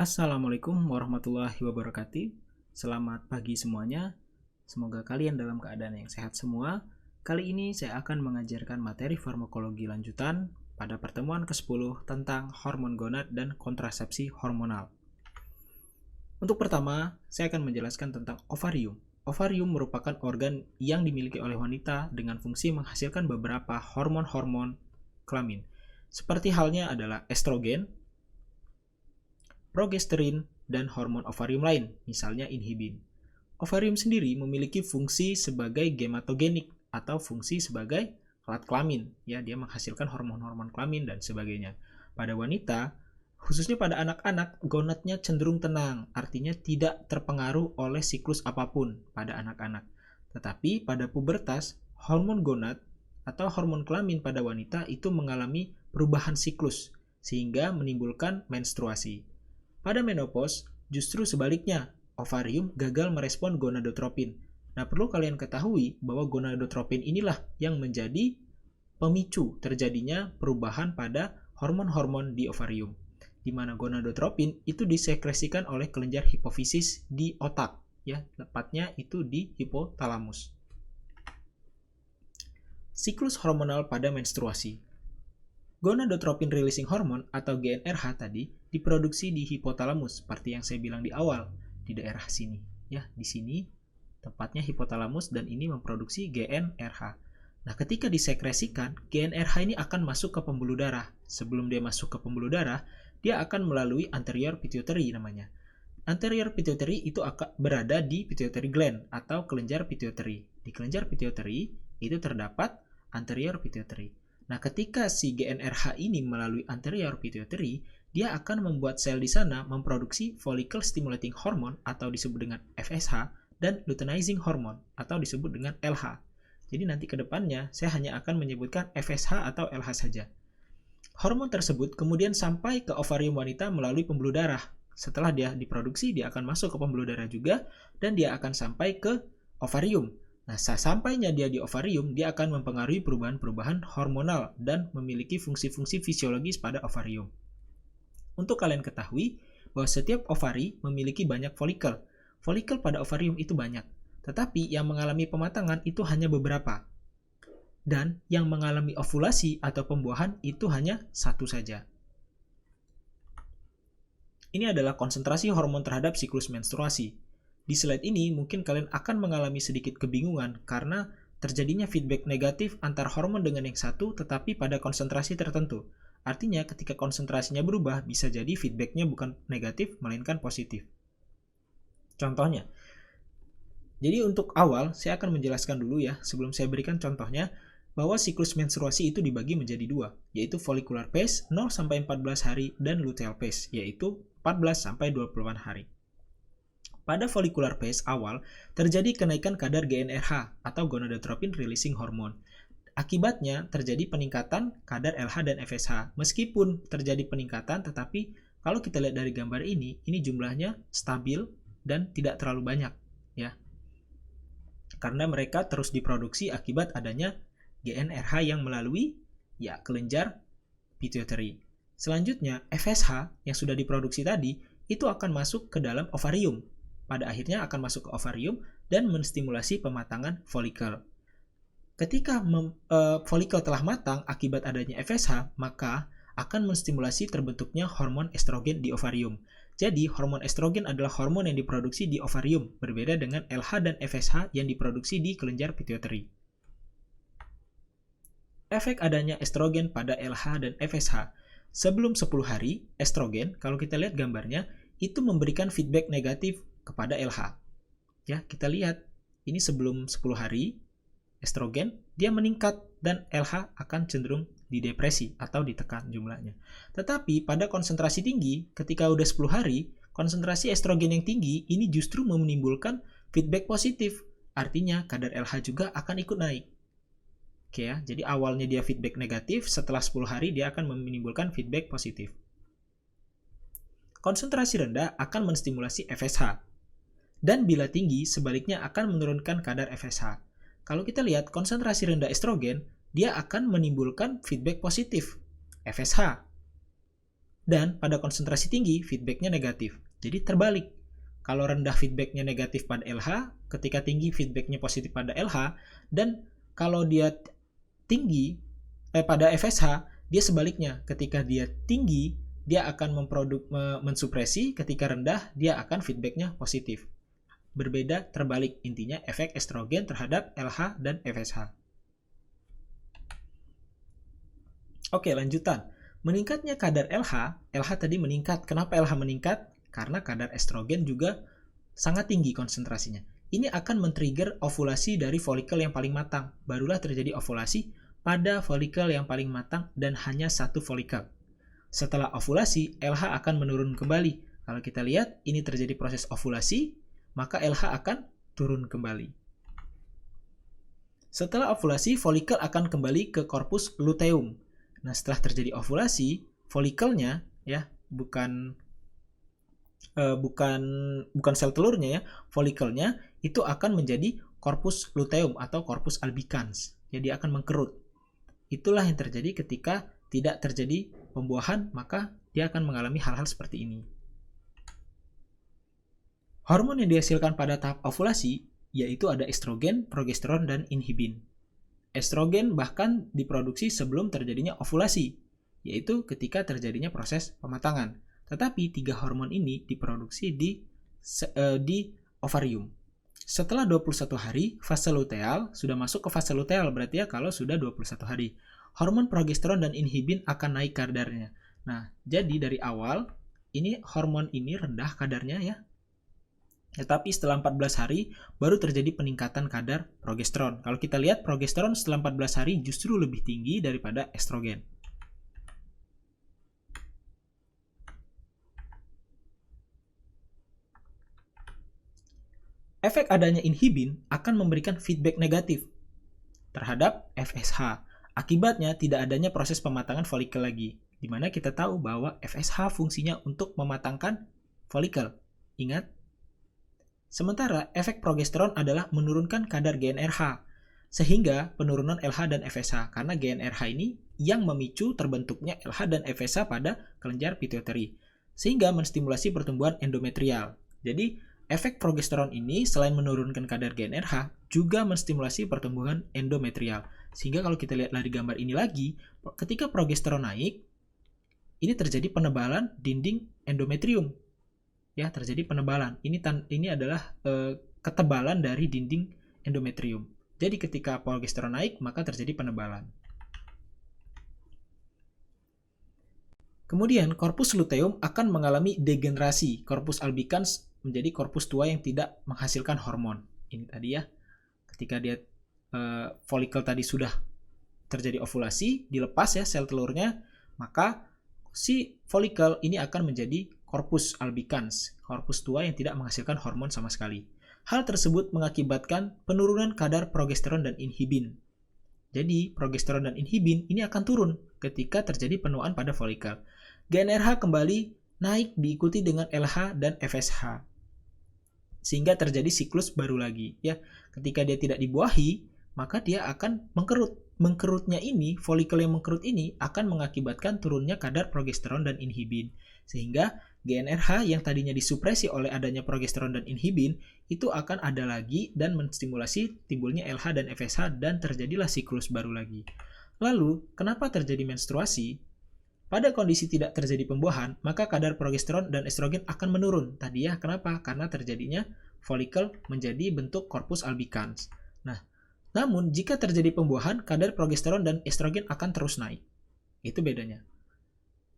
Assalamualaikum warahmatullahi wabarakatuh. Selamat pagi semuanya. Semoga kalian dalam keadaan yang sehat semua. Kali ini saya akan mengajarkan materi farmakologi lanjutan pada pertemuan ke-10 tentang hormon gonad dan kontrasepsi hormonal. Untuk pertama, saya akan menjelaskan tentang ovarium. Ovarium merupakan organ yang dimiliki oleh wanita dengan fungsi menghasilkan beberapa hormon-hormon kelamin. Seperti halnya adalah estrogen, progesterin, dan hormon ovarium lain, misalnya inhibin. Ovarium sendiri memiliki fungsi sebagai gematogenik atau fungsi sebagai alat kelamin. Ya, dia menghasilkan hormon-hormon kelamin dan sebagainya. Pada wanita, khususnya pada anak-anak, gonadnya cenderung tenang, artinya tidak terpengaruh oleh siklus apapun pada anak-anak. Tetapi pada pubertas, hormon gonad atau hormon kelamin pada wanita itu mengalami perubahan siklus sehingga menimbulkan menstruasi. Pada menopause, justru sebaliknya, ovarium gagal merespon gonadotropin. Nah, perlu kalian ketahui bahwa gonadotropin inilah yang menjadi pemicu terjadinya perubahan pada hormon-hormon di ovarium, di mana gonadotropin itu disekresikan oleh kelenjar hipofisis di otak, ya, tepatnya itu di hipotalamus. Siklus hormonal pada menstruasi. Gonadotropin releasing hormone atau GnRH tadi diproduksi di hipotalamus seperti yang saya bilang di awal, di daerah sini, ya, di sini tepatnya hipotalamus, dan ini memproduksi GnRH. Nah, ketika disekresikan, GnRH ini akan masuk ke pembuluh darah. Sebelum dia masuk ke pembuluh darah, dia akan melalui anterior pituitary namanya. Anterior pituitary itu akan berada di pituitary gland atau kelenjar pituitary. Di kelenjar pituitary itu terdapat anterior pituitary. Nah, ketika si GnRH ini melalui anterior pituitary, dia akan membuat sel di sana memproduksi follicle stimulating hormone atau disebut dengan FSH dan luteinizing hormone atau disebut dengan LH. Jadi nanti ke depannya saya hanya akan menyebutkan FSH atau LH saja. Hormon tersebut kemudian sampai ke ovarium wanita melalui pembuluh darah. Setelah dia diproduksi, dia akan masuk ke pembuluh darah juga dan dia akan sampai ke ovarium. Nah, sampainya dia di ovarium, dia akan mempengaruhi perubahan-perubahan hormonal dan memiliki fungsi-fungsi fisiologis pada ovarium. Untuk kalian ketahui bahwa setiap ovari memiliki banyak folikel. Folikel pada ovarium itu banyak, tetapi yang mengalami pematangan itu hanya beberapa. Dan yang mengalami ovulasi atau pembuahan itu hanya satu saja. Ini adalah konsentrasi hormon terhadap siklus menstruasi. Di slide ini mungkin kalian akan mengalami sedikit kebingungan karena terjadinya feedback negatif antar hormon dengan yang satu tetapi pada konsentrasi tertentu. Artinya ketika konsentrasinya berubah bisa jadi feedbacknya bukan negatif melainkan positif. Contohnya, jadi untuk awal saya akan menjelaskan dulu ya sebelum saya berikan contohnya bahwa siklus menstruasi itu dibagi menjadi dua, yaitu follicular phase 0-14 hari dan luteal phase, yaitu 14-20 hari. Pada follicular phase awal, terjadi kenaikan kadar GnRH atau gonadotropin releasing hormone. Akibatnya, terjadi peningkatan kadar LH dan FSH. Meskipun terjadi peningkatan, tetapi kalau kita lihat dari gambar ini jumlahnya stabil dan tidak terlalu banyak, ya. Karena mereka terus diproduksi akibat adanya GnRH yang melalui kelenjar pituitary. Selanjutnya, FSH yang sudah diproduksi tadi itu akan masuk ke dalam ovarium. Pada akhirnya akan masuk ke ovarium dan menstimulasi pematangan folikel. Ketika folikel telah matang akibat adanya FSH, maka akan menstimulasi terbentuknya hormon estrogen di ovarium. Jadi, hormon estrogen adalah hormon yang diproduksi di ovarium, berbeda dengan LH dan FSH yang diproduksi di kelenjar pituitary. Efek adanya estrogen pada LH dan FSH. Sebelum 10 hari, estrogen, kalau kita lihat gambarnya, itu memberikan feedback negatif kepada LH. Ya, kita lihat ini sebelum 10 hari estrogen dia meningkat dan LH akan cenderung didepresi atau ditekan jumlahnya. Tetapi pada konsentrasi tinggi ketika udah 10 hari, konsentrasi estrogen yang tinggi ini justru menimbulkan feedback positif. Artinya kadar LH juga akan ikut naik. Oke ya, jadi awalnya dia feedback negatif, setelah 10 hari dia akan menimbulkan feedback positif. Konsentrasi rendah akan menstimulasi FSH. Dan bila tinggi, sebaliknya akan menurunkan kadar FSH. Kalau kita lihat konsentrasi rendah estrogen, dia akan menimbulkan feedback positif, FSH. Dan pada konsentrasi tinggi, feedbacknya negatif. Jadi terbalik. Kalau rendah feedbacknya negatif pada LH, ketika tinggi feedbacknya positif pada LH, dan kalau dia tinggi pada FSH, dia sebaliknya. Ketika dia tinggi, dia akan mensupresi, ketika rendah, dia akan feedbacknya positif. Berbeda terbalik, intinya efek estrogen terhadap LH dan FSH. Oke, lanjutan. Meningkatnya kadar LH tadi meningkat. Kenapa LH meningkat? Karena kadar estrogen juga sangat tinggi konsentrasinya. Ini akan men-trigger ovulasi dari folikel yang paling matang. Barulah terjadi ovulasi pada folikel yang paling matang dan hanya satu folikel. Setelah ovulasi, LH akan menurun kembali. Kalau kita lihat, ini terjadi proses ovulasi, maka LH akan turun kembali. Setelah ovulasi, folikel akan kembali ke korpus luteum. Nah, setelah terjadi ovulasi, folikelnya ya, bukan sel telurnya ya, folikelnya itu akan menjadi korpus luteum atau korpus albicans. Jadi akan mengkerut. Itulah yang terjadi ketika tidak terjadi pembuahan, maka dia akan mengalami hal-hal seperti ini. Hormon yang dihasilkan pada tahap ovulasi yaitu ada estrogen, progesteron, dan inhibin. Estrogen bahkan diproduksi sebelum terjadinya ovulasi, yaitu ketika terjadinya proses pematangan. Tetapi 3 hormon ini diproduksi di ovarium. Setelah 21 hari, fase luteal, sudah masuk ke fase luteal, berarti ya kalau sudah 21 hari. Hormon progesteron dan inhibin akan naik kadarnya. Nah, jadi dari awal, ini hormon ini rendah kadarnya ya. Tetapi setelah 14 hari baru terjadi peningkatan kadar progesteron. Kalau kita lihat progesteron setelah 14 hari justru lebih tinggi daripada estrogen. Efek adanya inhibin akan memberikan feedback negatif terhadap FSH. Akibatnya tidak adanya proses pematangan folikel lagi. Di mana kita tahu bahwa FSH fungsinya untuk mematangkan folikel. Ingat? Sementara efek progesteron adalah menurunkan kadar GnRH, sehingga penurunan LH dan FSH, karena GnRH ini yang memicu terbentuknya LH dan FSH pada kelenjar pituitari, sehingga menstimulasi pertumbuhan endometrial. Jadi, efek progesteron ini selain menurunkan kadar GnRH, juga menstimulasi pertumbuhan endometrial. Sehingga kalau kita lihat dari gambar ini lagi, ketika progesteron naik, ini terjadi penebalan dinding endometrium. Ya, terjadi penebalan. Ini adalah ketebalan dari dinding endometrium. Jadi ketika progesteron naik, maka terjadi penebalan. Kemudian korpus luteum akan mengalami degenerasi. Korpus albicans menjadi korpus tua yang tidak menghasilkan hormon. Ini tadi ya. Ketika dia folikel tadi sudah terjadi ovulasi, dilepas ya sel telurnya, maka si folikel ini akan menjadi korpus albicans, korpus tua yang tidak menghasilkan hormon sama sekali. Hal tersebut mengakibatkan penurunan kadar progesteron dan inhibin. Jadi, progesteron dan inhibin ini akan turun ketika terjadi penuaan pada folikel. GnRH kembali naik diikuti dengan LH dan FSH. Sehingga terjadi siklus baru lagi. Ya, ketika dia tidak dibuahi, maka dia akan mengkerut. Mengkerutnya ini, folikel yang mengkerut ini akan mengakibatkan turunnya kadar progesteron dan inhibin. Sehingga GnRH yang tadinya disupresi oleh adanya progesteron dan inhibin itu akan ada lagi dan menstimulasi timbulnya LH dan FSH dan terjadilah siklus baru lagi. Lalu, kenapa terjadi menstruasi? Pada kondisi tidak terjadi pembuahan, maka kadar progesteron dan estrogen akan menurun. Tadi ya, kenapa? Karena terjadinya folikel menjadi bentuk korpus albicans. Nah, namun jika terjadi pembuahan, kadar progesteron dan estrogen akan terus naik. Itu bedanya.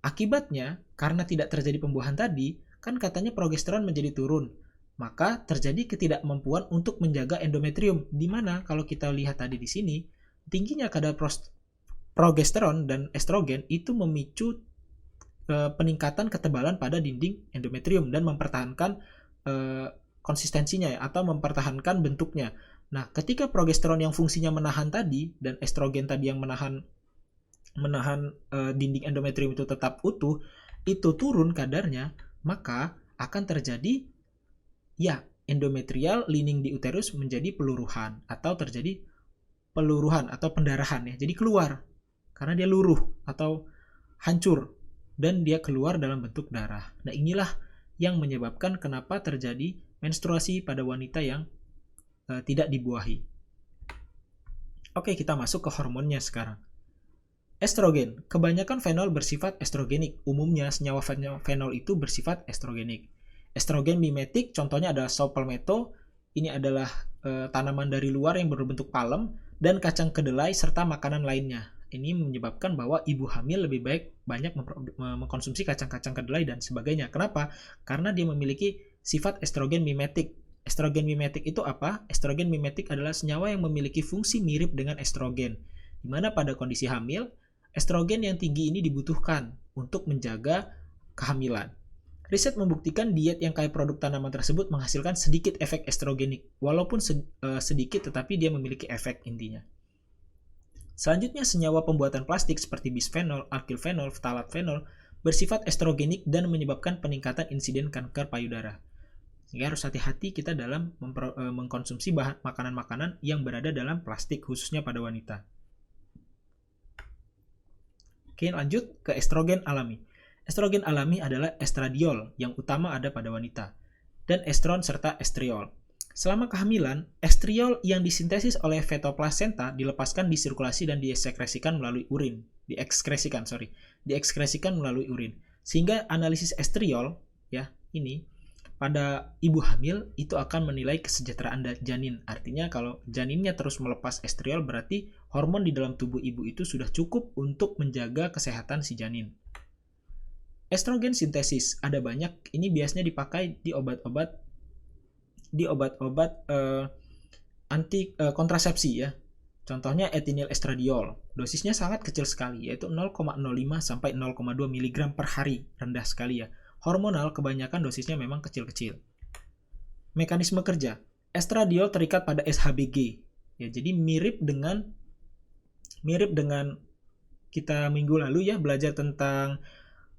Akibatnya, karena tidak terjadi pembuahan tadi, kan katanya progesteron menjadi turun. Maka terjadi ketidakmampuan untuk menjaga endometrium, di mana kalau kita lihat tadi di sini, tingginya kadar progesteron dan estrogen itu memicu peningkatan ketebalan pada dinding endometrium dan mempertahankan konsistensinya ya, atau mempertahankan bentuknya. Nah, ketika progesteron yang fungsinya menahan tadi dan estrogen tadi yang menahan dinding endometrium itu tetap utuh, itu turun kadarnya, maka akan terjadi ya endometrial lining di uterus menjadi peluruhan atau terjadi peluruhan atau pendarahan ya. Jadi keluar karena dia luruh atau hancur. dan dia keluar dalam bentuk darah. Nah, inilah yang menyebabkan kenapa terjadi menstruasi pada wanita yang tidak dibuahi. Oke, kita masuk ke hormonnya sekarang. Estrogen. Kebanyakan fenol bersifat estrogenik. Umumnya senyawa fenol itu bersifat estrogenik. Estrogen mimetik contohnya adalah saw palmetto. Ini adalah tanaman dari luar yang berbentuk palem dan kacang kedelai serta makanan lainnya. Ini menyebabkan bahwa ibu hamil lebih baik banyak mengkonsumsi kacang-kacang kedelai dan sebagainya. Kenapa? Karena dia memiliki sifat estrogen mimetik. Estrogen mimetik itu apa? Estrogen mimetik adalah senyawa yang memiliki fungsi mirip dengan estrogen, di mana pada kondisi hamil, estrogen yang tinggi ini dibutuhkan untuk menjaga kehamilan. Riset membuktikan diet yang kaya produk tanaman tersebut menghasilkan sedikit efek estrogenik, walaupun sedikit tetapi dia memiliki efek intinya. Selanjutnya, senyawa pembuatan plastik seperti bisfenol, alkylfenol, phthalates bersifat estrogenik dan menyebabkan peningkatan insiden kanker payudara. Sehingga harus hati-hati kita dalam mengkonsumsi bahan makanan-makanan yang berada dalam plastik, khususnya pada wanita. Oke, lanjut ke estrogen alami. Estrogen alami adalah estradiol yang utama ada pada wanita, dan estron serta estriol. Selama kehamilan, estriol yang disintesis oleh fetoplasenta dilepaskan di sirkulasi dan diekskresikan melalui urin. Diekskresikan melalui urin. Sehingga analisis estriol ini pada ibu hamil itu akan menilai kesejahteraan janin. Artinya kalau janinnya terus melepas estriol berarti hormon di dalam tubuh ibu itu sudah cukup untuk menjaga kesehatan si janin. Estrogen sintesis ada banyak, ini biasanya dipakai di obat-obat anti kontrasepsi ya. Contohnya ethinyl estradiol. Dosisnya sangat kecil sekali, yaitu 0,05 sampai 0,2 mg per hari, rendah sekali ya. Hormonal kebanyakan dosisnya memang kecil-kecil. Mekanisme kerja. Estradiol terikat pada SHBG. Ya, jadi mirip dengan kita minggu lalu ya belajar tentang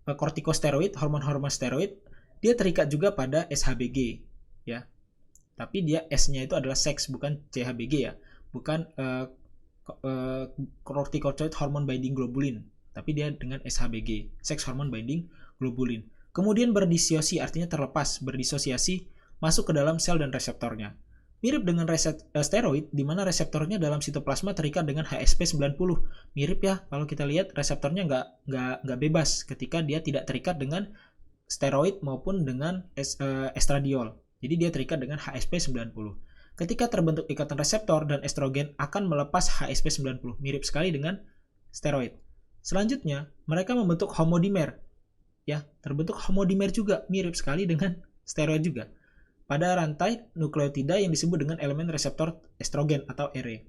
kortikosteroid, hormon-hormon steroid, dia terikat juga pada SHBG ya. Tapi dia S-nya itu adalah seks, bukan CHBG ya. Bukan corticosteroid hormone binding globulin, tapi dia dengan SHBG, sex hormone binding globulin. Kemudian berdisosiasi, artinya terlepas, berdisosiasi masuk ke dalam sel dan reseptornya. Mirip dengan steroid, di mana reseptornya dalam sitoplasma terikat dengan HSP90. Mirip ya, kalau kita lihat reseptornya nggak bebas ketika dia tidak terikat dengan steroid maupun dengan estradiol. Jadi dia terikat dengan HSP90. Ketika terbentuk ikatan reseptor dan estrogen akan melepas HSP90. Mirip sekali dengan steroid. Selanjutnya, mereka membentuk homodimer. Ya, terbentuk homodimer juga, mirip sekali dengan steroid juga. Pada rantai nukleotida yang disebut dengan elemen reseptor estrogen atau ERE.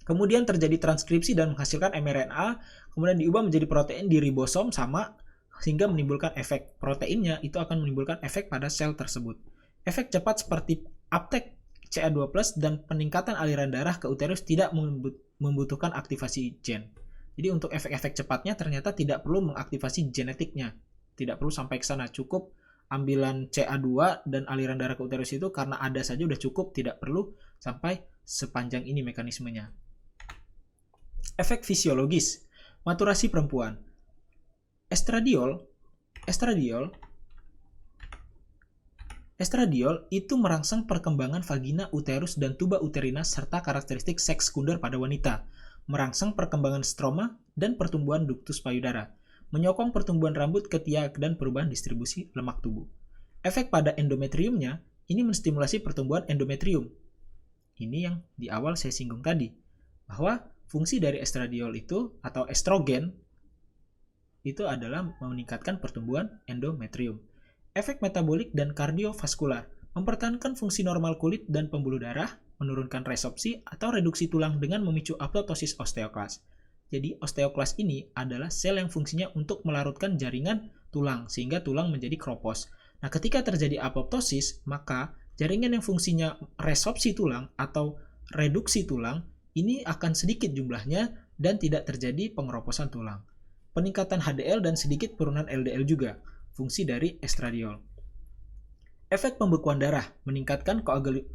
Kemudian terjadi transkripsi dan menghasilkan mRNA, kemudian diubah menjadi protein di ribosom sama, sehingga menimbulkan efek. Proteinnya itu akan menimbulkan efek pada sel tersebut. Efek cepat seperti uptake CA2+ dan peningkatan aliran darah ke uterus tidak membutuhkan aktivasi gen. Jadi untuk efek-efek cepatnya ternyata tidak perlu mengaktifasi genetiknya. Tidak perlu sampai ke sana, cukup ambilan CA2 dan aliran darah ke uterus itu karena ada saja udah cukup, tidak perlu sampai sepanjang ini mekanismenya. Efek fisiologis. Maturasi perempuan. Estradiol itu merangsang perkembangan vagina, uterus, dan tuba uterina serta karakteristik seks sekunder pada wanita, merangsang perkembangan stroma dan pertumbuhan duktus payudara, menyokong pertumbuhan rambut, ketiak, dan perubahan distribusi lemak tubuh. Efek pada endometriumnya, ini menstimulasi pertumbuhan endometrium. Ini yang di awal saya singgung tadi, bahwa fungsi dari estradiol itu, atau estrogen, itu adalah meningkatkan pertumbuhan endometrium. Efek metabolik dan kardiovaskular, mempertahankan fungsi normal kulit dan pembuluh darah, menurunkan resorpsi atau reduksi tulang dengan memicu apoptosis osteoklas. Jadi osteoklas ini adalah sel yang fungsinya untuk melarutkan jaringan tulang sehingga tulang menjadi kropos. Nah, ketika terjadi apoptosis, maka jaringan yang fungsinya resorpsi tulang atau reduksi tulang ini akan sedikit jumlahnya dan tidak terjadi pengeroposan tulang. Peningkatan HDL dan sedikit penurunan LDL juga fungsi dari estradiol. Efek pembekuan darah, meningkatkan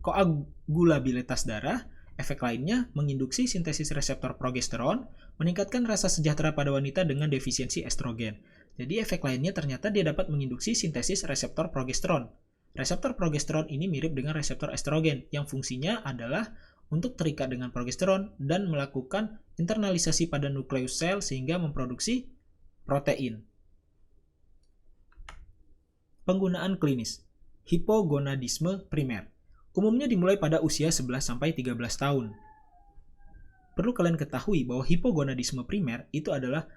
koagulabilitas darah. Efek lainnya, menginduksi sintesis reseptor progesteron, meningkatkan rasa sejahtera pada wanita dengan defisiensi estrogen. Jadi efek lainnya ternyata dia dapat menginduksi sintesis reseptor progesteron. Reseptor progesteron ini mirip dengan reseptor estrogen yang fungsinya adalah untuk terikat dengan progesteron dan melakukan internalisasi pada nukleus sel sehingga memproduksi protein. Penggunaan klinis. Hipogonadisme primer. Umumnya dimulai pada usia 11-13 tahun. Perlu kalian ketahui bahwa hipogonadisme primer itu adalah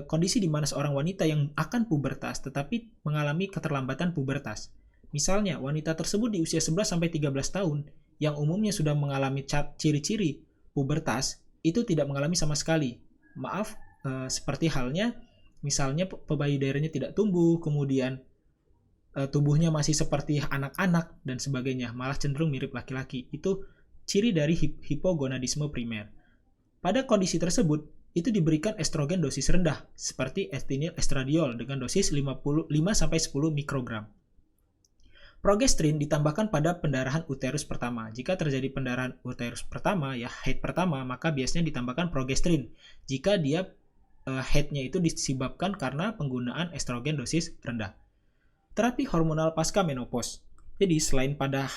kondisi di mana seorang wanita yang akan pubertas tetapi mengalami keterlambatan pubertas. Misalnya, wanita tersebut di usia 11-13 tahun yang umumnya sudah mengalami ciri-ciri pubertas itu tidak mengalami sama sekali. Maaf, seperti halnya misalnya payudaranya tidak tumbuh, kemudian tubuhnya masih seperti anak-anak dan sebagainya, malah cenderung mirip laki-laki. Itu ciri dari hipogonadisme primer. Pada kondisi tersebut, itu diberikan estrogen dosis rendah, seperti ethanyl estradiol dengan dosis 5-10 mikrogram. Progesterin ditambahkan pada pendarahan uterus pertama. Jika terjadi pendarahan uterus pertama, ya haid pertama, maka biasanya ditambahkan progesterin. Jika dia haidnya itu disebabkan karena penggunaan estrogen dosis rendah. Terapi hormonal pasca menopause. Jadi selain pada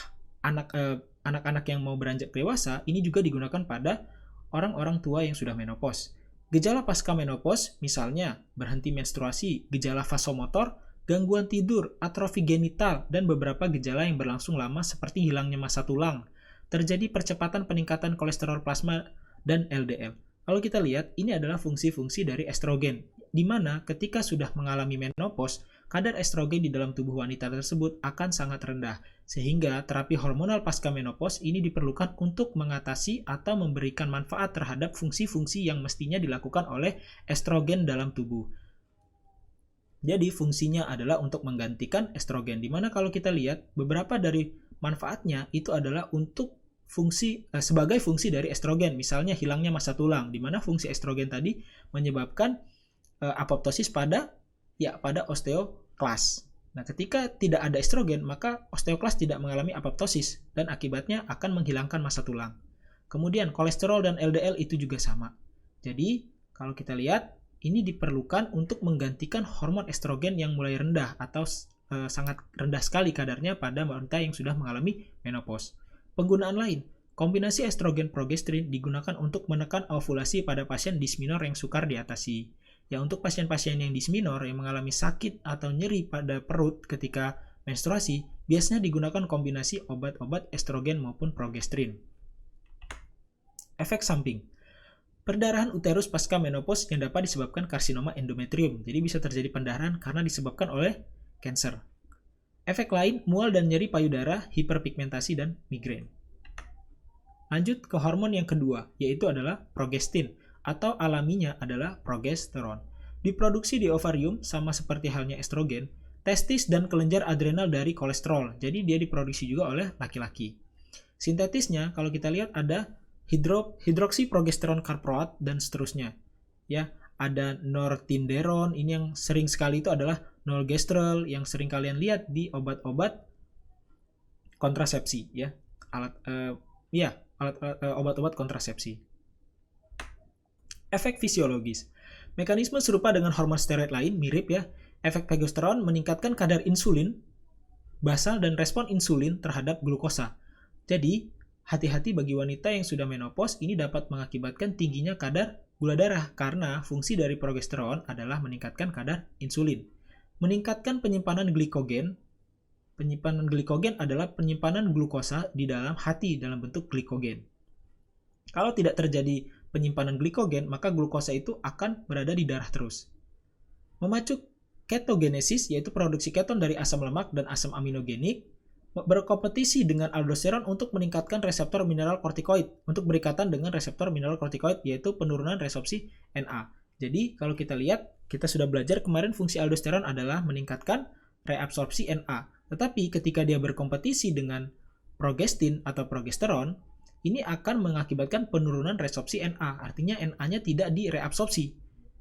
anak-anak yang mau beranjak dewasa, ini juga digunakan pada orang-orang tua yang sudah menopause. Gejala pasca menopause misalnya berhenti menstruasi, gejala vasomotor, gangguan tidur, atrofi genital, dan beberapa gejala yang berlangsung lama seperti hilangnya massa tulang. Terjadi percepatan peningkatan kolesterol plasma dan LDL. Kalau kita lihat, ini adalah fungsi-fungsi dari estrogen, di mana ketika sudah mengalami menopause, kadar estrogen di dalam tubuh wanita tersebut akan sangat rendah, sehingga terapi hormonal pasca menopause ini diperlukan untuk mengatasi atau memberikan manfaat terhadap fungsi-fungsi yang mestinya dilakukan oleh estrogen dalam tubuh. Jadi fungsinya adalah untuk menggantikan estrogen, di mana kalau kita lihat beberapa dari manfaatnya itu adalah untuk sebagai fungsi dari estrogen, misalnya hilangnya massa tulang, di mana fungsi estrogen tadi menyebabkan apoptosis pada osteoklas. Nah, ketika tidak ada estrogen, maka osteoklas tidak mengalami apoptosis dan akibatnya akan menghilangkan massa tulang. Kemudian kolesterol dan LDL itu juga sama. Jadi, kalau kita lihat, ini diperlukan untuk menggantikan hormon estrogen yang mulai rendah atau sangat rendah sekali kadarnya pada wanita yang sudah mengalami menopause. Penggunaan lain, kombinasi estrogen progesterin digunakan untuk menekan ovulasi pada pasien dysminor yang sukar diatasi. Ya, untuk pasien-pasien yang dysminor yang mengalami sakit atau nyeri pada perut ketika menstruasi, biasanya digunakan kombinasi obat-obat estrogen maupun progesterin. Efek samping. Perdarahan uterus pasca menopause yang dapat disebabkan karsinoma endometrium. Jadi bisa terjadi pendarahan karena disebabkan oleh kanker. Efek lain, mual dan nyeri payudara, hiperpigmentasi, dan migrain. Lanjut ke hormon yang kedua, yaitu adalah progestin, atau alaminya adalah progesteron. Diproduksi di ovarium sama seperti halnya estrogen, testis dan kelenjar adrenal dari kolesterol. Jadi dia diproduksi juga oleh laki-laki. Sintetisnya kalau kita lihat ada hidroksiprogesteron karproat dan seterusnya. Ya, ada nortinderon, ini yang sering sekali itu adalah norgestrel yang sering kalian lihat di obat-obat kontrasepsi, ya. Obat-obat kontrasepsi. Efek fisiologis. Mekanisme serupa dengan hormon steroid lain, mirip ya. Efek progesteron meningkatkan kadar insulin basal dan respon insulin terhadap glukosa. Jadi, hati-hati bagi wanita yang sudah menopause, ini dapat mengakibatkan tingginya kadar gula darah karena fungsi dari progesteron adalah meningkatkan kadar insulin. Meningkatkan penyimpanan glikogen. Penyimpanan glikogen adalah penyimpanan glukosa di dalam hati dalam bentuk glikogen. Kalau tidak terjadi penyimpanan glikogen, maka glukosa itu akan berada di darah terus. Memacu ketogenesis, yaitu produksi keton dari asam lemak dan asam aminogenik, berkompetisi dengan aldosteron untuk meningkatkan reseptor mineral kortikoid untuk berikatan dengan reseptor mineral kortikoid, yaitu penurunan resorpsi Na. Jadi kalau kita lihat, kita sudah belajar kemarin fungsi aldosteron adalah meningkatkan reabsorpsi Na. Tetapi ketika dia berkompetisi dengan progestin atau progesteron, ini akan mengakibatkan penurunan resorpsi Na. Artinya Na-nya tidak direabsorpsi,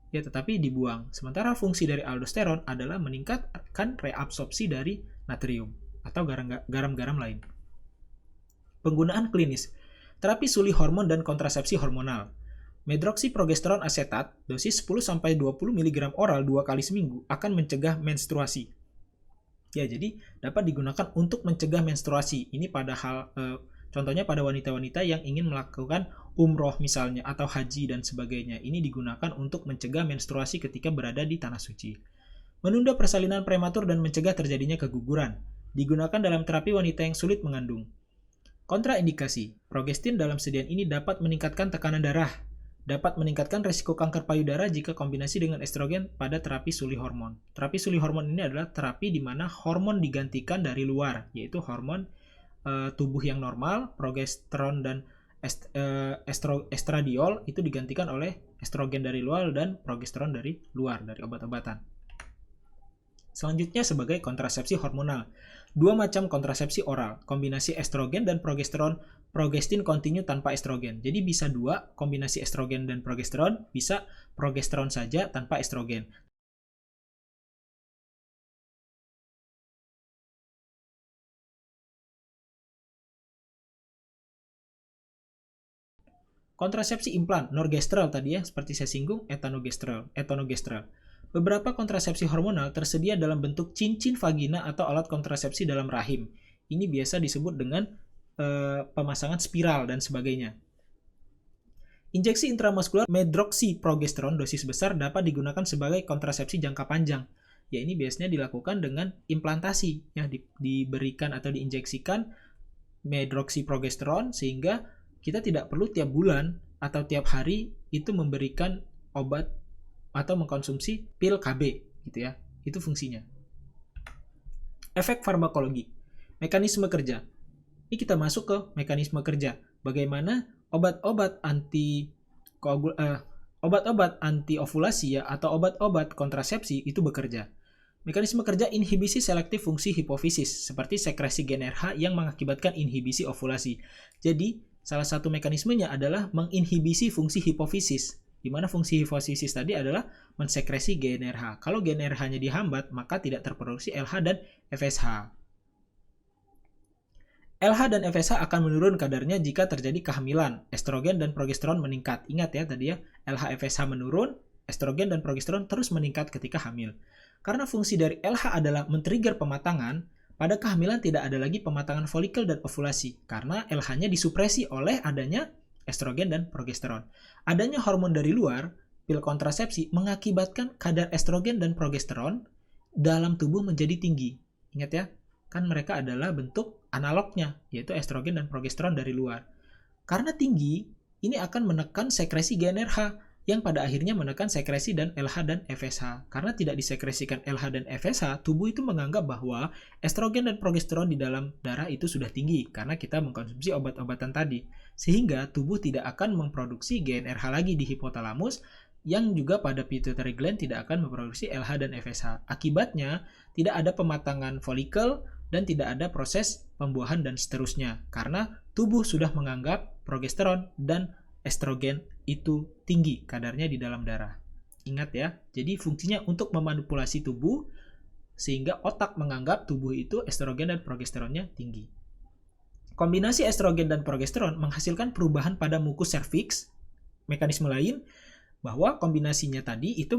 ya, tetapi dibuang. Sementara fungsi dari aldosteron adalah meningkatkan reabsorpsi dari natrium atau garam-garam lain. Penggunaan klinis. Terapi suli hormon dan kontrasepsi hormonal. Medroksiprogesteron asetat, dosis 10-20 mg oral 2 kali seminggu akan mencegah menstruasi. Ya, jadi dapat digunakan untuk mencegah menstruasi. Ini contohnya pada wanita-wanita yang ingin melakukan umroh misalnya, atau haji dan sebagainya. Ini digunakan untuk mencegah menstruasi ketika berada di tanah suci. Menunda persalinan prematur dan mencegah terjadinya keguguran. Digunakan dalam terapi wanita yang sulit mengandung. Kontraindikasi, progestin dalam sediaan ini dapat meningkatkan tekanan darah, dapat meningkatkan risiko kanker payudara jika kombinasi dengan estrogen pada terapi suli hormon. Terapi suli hormon ini adalah terapi di mana hormon digantikan dari luar, yaitu hormon tubuh yang normal, progesteron dan estradiol itu digantikan oleh estrogen dari luar dan progesteron dari luar, dari obat-obatan. Selanjutnya sebagai kontrasepsi hormonal. 2 macam kontrasepsi oral, kombinasi estrogen dan progesteron, progestin kontinu tanpa estrogen. Jadi bisa 2, kombinasi estrogen dan progesteron, bisa progesteron saja tanpa estrogen. Kontrasepsi implan, norgestrel tadi ya, seperti saya singgung, etonogestrel. Beberapa kontrasepsi hormonal tersedia dalam bentuk cincin vagina atau alat kontrasepsi dalam rahim. Ini biasa disebut dengan pemasangan spiral dan sebagainya. Injeksi intramuskular medroksiprogesteron dosis besar dapat digunakan sebagai kontrasepsi jangka panjang. Ya, ini biasanya dilakukan dengan implantasi, ya, diberikan atau diinjeksikan medroksiprogesteron sehingga kita tidak perlu tiap bulan atau tiap hari itu memberikan obat atau mengkonsumsi pil KB gitu ya. Itu fungsinya. Efek farmakologi. Mekanisme kerja. Ini kita masuk ke mekanisme kerja. Bagaimana obat-obat anti ovulasi ya, atau obat-obat kontrasepsi itu bekerja. Mekanisme kerja inhibisi selektif fungsi hipofisis seperti sekresi gen RH yang mengakibatkan inhibisi ovulasi. Jadi, salah satu mekanismenya adalah menginhibisi fungsi hipofisis, di mana fungsi hipofisis tadi adalah mensekresi GnRH. Kalau GnRH-nya dihambat, maka tidak terproduksi LH dan FSH. LH dan FSH akan menurun kadarnya jika terjadi kehamilan. Estrogen dan progesteron meningkat. Ingat ya tadi ya, LH FSH menurun, estrogen dan progesteron terus meningkat ketika hamil. Karena fungsi dari LH adalah men-trigger pematangan, pada kehamilan tidak ada lagi pematangan folikel dan ovulasi, karena LH-nya disupresi oleh adanya estrogen dan progesteron. Adanya hormon dari luar, pil kontrasepsi, mengakibatkan kadar estrogen dan progesteron dalam tubuh menjadi tinggi. Ingat ya, kan mereka adalah bentuk analognya, yaitu estrogen dan progesteron dari luar. Karena tinggi, ini akan menekan sekresi GnRH, yang pada akhirnya menekan sekresi dan LH dan FSH. Karena tidak disekresikan LH dan FSH, tubuh itu menganggap bahwa estrogen dan progesteron di dalam darah itu sudah tinggi, karena kita mengkonsumsi obat-obatan tadi. Sehingga tubuh tidak akan memproduksi GnRH lagi di hipotalamus, yang juga pada pituitary gland tidak akan memproduksi LH dan FSH. Akibatnya, tidak ada pematangan folikel dan tidak ada proses pembuahan dan seterusnya. Karena tubuh sudah menganggap progesteron dan estrogen itu tinggi kadarnya di dalam darah. Ingat ya, jadi fungsinya untuk memanipulasi tubuh sehingga otak menganggap tubuh itu estrogen dan progesteronnya tinggi. Kombinasi estrogen dan progesteron menghasilkan perubahan pada mukus serviks. Mekanisme lain bahwa kombinasinya tadi itu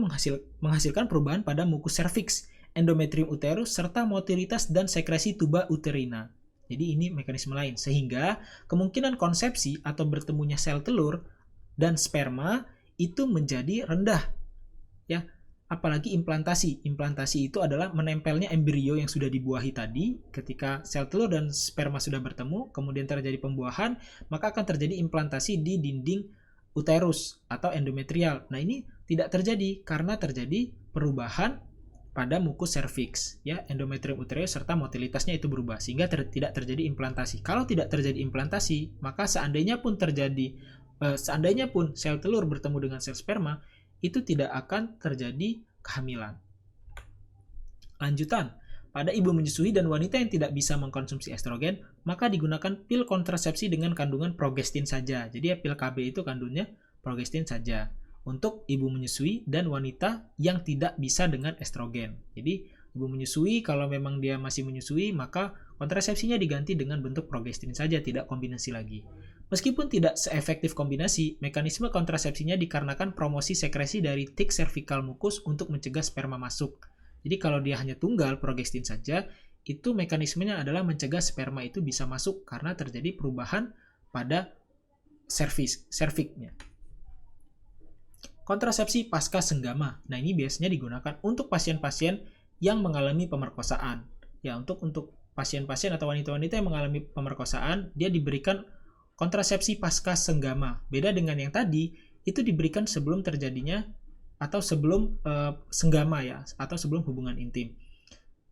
menghasilkan perubahan pada mukus serviks, endometrium uterus, serta motilitas dan sekresi tuba uterina. Jadi ini mekanisme lain, sehingga kemungkinan konsepsi atau bertemunya sel telur dan sperma itu menjadi rendah. Ya, apalagi implantasi. Implantasi itu adalah menempelnya embrio yang sudah dibuahi tadi. Ketika sel telur dan sperma sudah bertemu, kemudian terjadi pembuahan, maka akan terjadi implantasi di dinding uterus atau endometrial. Nah, ini tidak terjadi karena terjadi perubahan pada mukus serviks, ya, endometrium uterus serta motilitasnya itu berubah sehingga tidak terjadi implantasi. Kalau tidak terjadi implantasi, maka seandainya pun sel telur bertemu dengan sel sperma, itu tidak akan terjadi kehamilan. Lanjutan, pada ibu menyusui dan wanita yang tidak bisa mengkonsumsi estrogen, maka digunakan pil kontrasepsi dengan kandungan progestin saja. Jadi ya, pil KB itu kandungnya progestin saja untuk ibu menyusui dan wanita yang tidak bisa dengan estrogen. Jadi ibu menyusui, kalau memang dia masih menyusui, maka kontrasepsinya diganti dengan bentuk progestin saja, tidak kombinasi lagi. Meskipun tidak seefektif kombinasi, mekanisme kontrasepsinya dikarenakan promosi sekresi dari tik cervical mucus untuk mencegah sperma masuk. Jadi kalau dia hanya tunggal progestin saja, itu mekanismenya adalah mencegah sperma itu bisa masuk karena terjadi perubahan pada serviknya. Kontrasepsi pasca senggama. Nah, ini biasanya digunakan untuk pasien-pasien yang mengalami pemerkosaan. Ya, untuk pasien-pasien atau wanita-wanita yang mengalami pemerkosaan, dia diberikan kontrasepsi pasca senggama. Beda dengan yang tadi, itu diberikan sebelum terjadinya atau sebelum senggama ya, atau sebelum hubungan intim.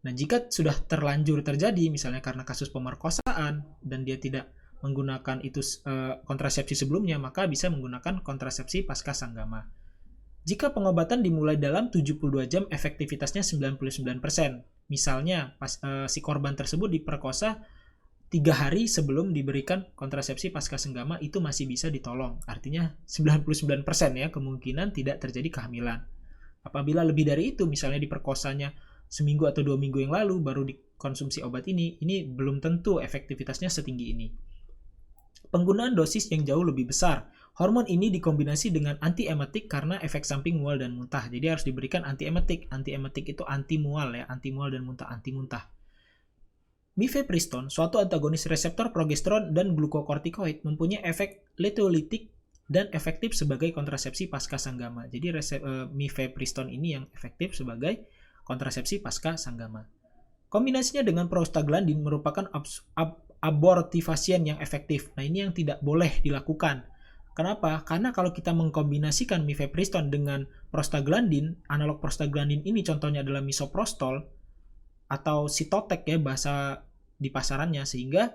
Nah, jika sudah terlanjur terjadi, misalnya karena kasus pemerkosaan dan dia tidak menggunakan itu kontrasepsi sebelumnya, maka bisa menggunakan kontrasepsi pasca senggama. Jika pengobatan dimulai dalam 72 jam, efektivitasnya 99%. Misalnya, si korban tersebut diperkosa 3 hari sebelum diberikan kontrasepsi pasca senggama, itu masih bisa ditolong. Artinya 99% ya kemungkinan tidak terjadi kehamilan. Apabila lebih dari itu, misalnya diperkosanya seminggu atau 2 minggu yang lalu baru dikonsumsi obat ini belum tentu efektivitasnya setinggi ini. Penggunaan dosis yang jauh lebih besar. Hormon ini dikombinasi dengan antiemetik karena efek samping mual dan muntah. Jadi harus diberikan antiemetik. Antiemetik itu anti mual ya, anti mual dan muntah, anti muntah. Mifepriston, suatu antagonis reseptor progesteron dan glukokortikoid, mempunyai efek letolitik dan efektif sebagai kontrasepsi pasca sanggama. Jadi mifepriston ini yang efektif sebagai kontrasepsi pasca sanggama. Kombinasinya dengan prostaglandin merupakan abortifasien yang efektif. Nah, ini yang tidak boleh dilakukan. Kenapa? Karena kalau kita mengkombinasikan mifepriston dengan prostaglandin, analog prostaglandin ini contohnya adalah misoprostol atau sitotek ya bahasa di pasarannya, sehingga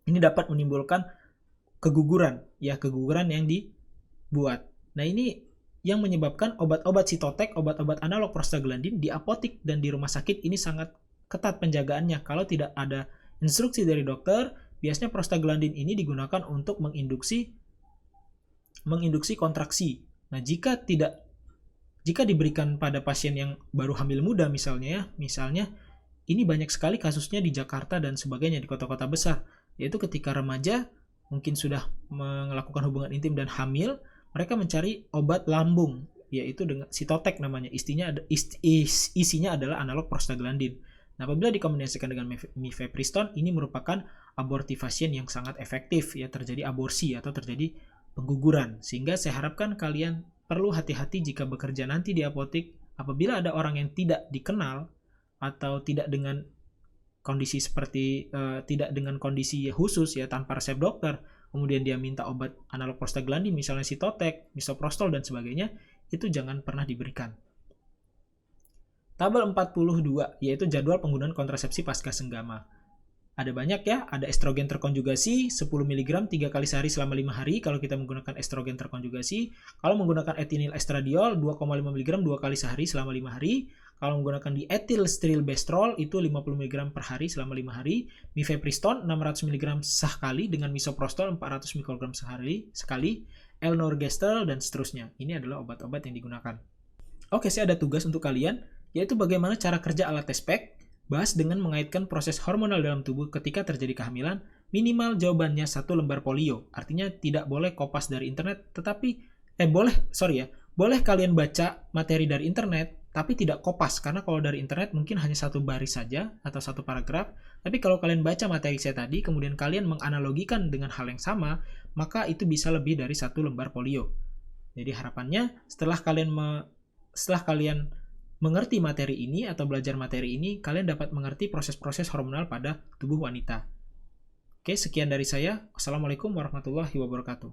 ini dapat menimbulkan keguguran yang dibuat. Nah, ini yang menyebabkan obat-obat sitotek, obat-obat analog prostaglandin di apotik dan di rumah sakit ini sangat ketat penjagaannya. Kalau tidak ada instruksi dari dokter, biasanya prostaglandin ini digunakan untuk menginduksi kontraksi. Nah, jika diberikan pada pasien yang baru hamil muda misalnya ini banyak sekali kasusnya di Jakarta dan sebagainya, di kota-kota besar, yaitu ketika remaja mungkin sudah melakukan hubungan intim dan hamil, mereka mencari obat lambung, yaitu dengan sitotek namanya, isinya adalah analog prostaglandin. Nah, apabila dikombinasikan dengan mifepriston, ini merupakan abortifasien yang sangat efektif, ya, terjadi aborsi atau terjadi pengguguran. Sehingga saya harapkan kalian perlu hati-hati jika bekerja nanti di apotik, apabila ada orang yang tidak dikenal atau tidak dengan kondisi tidak dengan kondisi khusus ya, tanpa resep dokter, kemudian dia minta obat analog prostaglandin misalnya sitotek, misoprostol dan sebagainya, itu jangan pernah diberikan. Tabel 42 yaitu jadwal penggunaan kontrasepsi pasca senggama. Ada banyak ya, ada estrogen terkonjugasi 10 mg 3 kali sehari selama 5 hari kalau kita menggunakan estrogen terkonjugasi. Kalau menggunakan etinil estradiol 2,5 mg 2 kali sehari selama 5 hari. Kalau menggunakan dietilstilbestrol itu 50 mg per hari selama 5 hari. Mifepriston 600 mg sekali dengan misoprostol 400 mikrogram sekali. L-norgestel dan seterusnya. Ini adalah obat-obat yang digunakan. Oke, saya ada tugas untuk kalian, yaitu bagaimana cara kerja alat TESPEC. Bahas dengan mengaitkan proses hormonal dalam tubuh ketika terjadi kehamilan, minimal jawabannya 1 lembar folio. Artinya tidak boleh kopas dari internet, boleh kalian baca materi dari internet, tapi tidak kopas, karena kalau dari internet mungkin hanya 1 baris saja atau 1 paragraf. Tapi kalau kalian baca materi saya tadi, kemudian kalian menganalogikan dengan hal yang sama, maka itu bisa lebih dari 1 lembar folio. Jadi harapannya setelah kalian mengerti materi ini atau belajar materi ini, kalian dapat mengerti proses-proses hormonal pada tubuh wanita. Oke, sekian dari saya. Wassalamualaikum warahmatullahi wabarakatuh.